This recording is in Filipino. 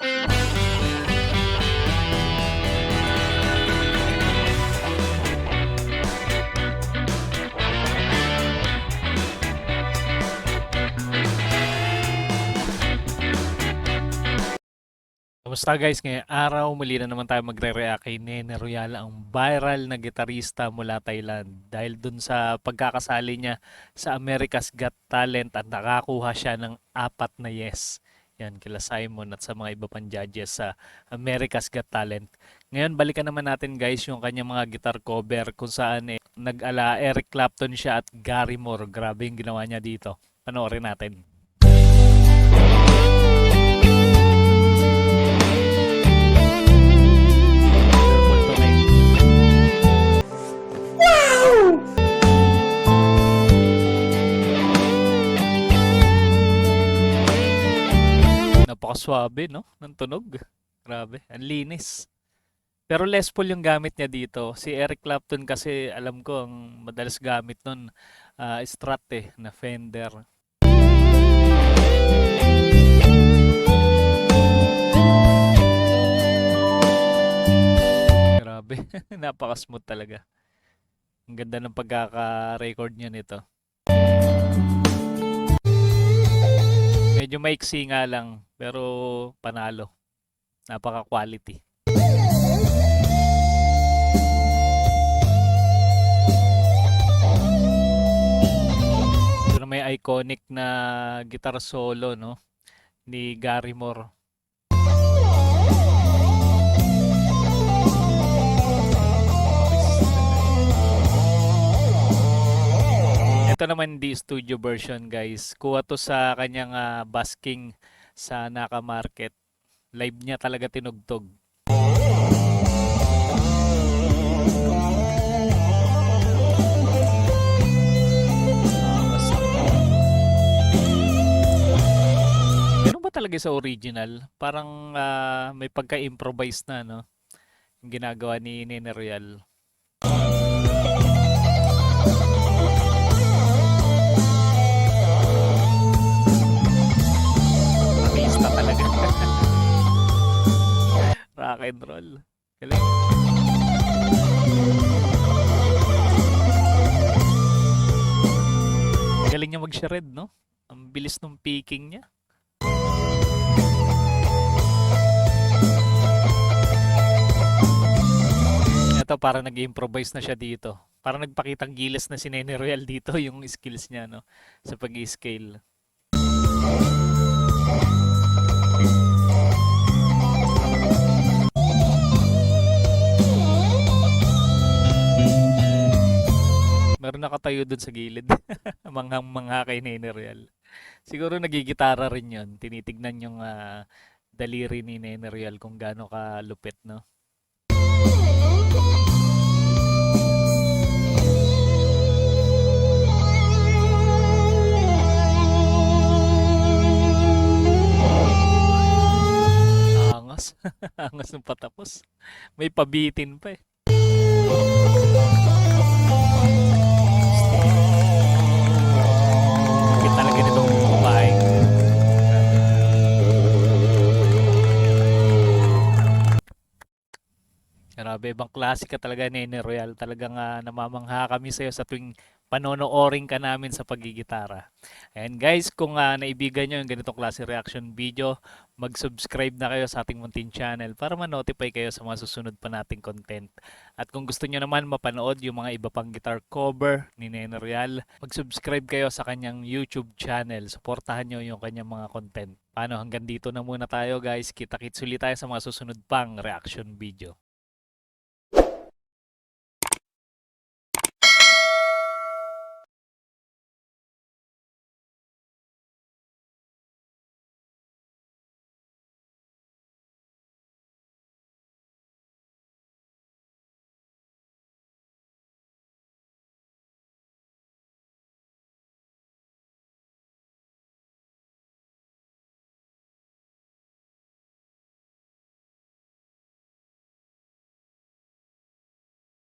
Kamusta guys? Ngayong araw, muli na naman tayo magre-react kay Nene Royal, ang viral na gitarista mula Thailand. Dahil dun sa pagkakasali niya sa America's Got Talent at nakakuha siya ng 4 na yes. Yan, kila Simon at sa mga iba pang judges sa America's Got Talent. Ngayon, balikan naman natin guys yung kanyang mga guitar cover kung saan nag-ala Eric Clapton siya at Gary Moore. Grabe yung ginawa niya dito. Panoorin natin. Napakaswabe, no? Ng tunog. Grabe, ang linis. Pero Les Paul yung gamit niya dito. Si Eric Clapton kasi alam ko ang madalas gamit nun, Strat na Fender. Grabe, napaka-smooth talaga. Ang ganda ng pagkaka-record niya nito. Medyo maiksi nga lang, pero panalo. Napaka-quality. Ito na may iconic na guitar solo, no? Ni Gary Moore. Ito naman di studio version guys. Kuha to sa kanyang busking sa Naka Market. Live niya talaga tinugtog. Ganun ba talaga sa original? Parang may pagka-improvise na, no? Yung ginagawa ni Nene Real. Artista talaga. Rock and roll. Galing. Galing niya mag-shred, no? Ang bilis ng picking niya. Ito parang nag-improvise na siya dito. Parang nagpakitang gilas na si Nene Royal dito yung skills niya, no? Sa pag-scale. Meron nakatayo dun sa gilid. Manghang-mangha kay Nene Real. Siguro nagigitara rin yun. Tinitignan yung daliri ni Nene Real kung gaano kalupit, no? Angas. Angas ng patapos. May pabitin pa eh. Sakit talaga nitong babae. Grabe, ibang klase ka talaga, Nene Royal. Talagang namamangha kami sa'yo sa tuwing panonoorin ka namin sa paggigitara. And guys, kung naibigan nyo yung ganitong klase reaction video, mag-subscribe na kayo sa ating munting channel para ma-notify kayo sa mga susunod pa nating content. At kung gusto nyo naman mapanood yung mga iba pang guitar cover ni Nene Real, mag-subscribe kayo sa kanyang YouTube channel. Suportahan nyo yung kanyang mga content. Paano, hanggang dito na muna tayo guys. Kita-kits ulit tayo sa mga susunod pang reaction video.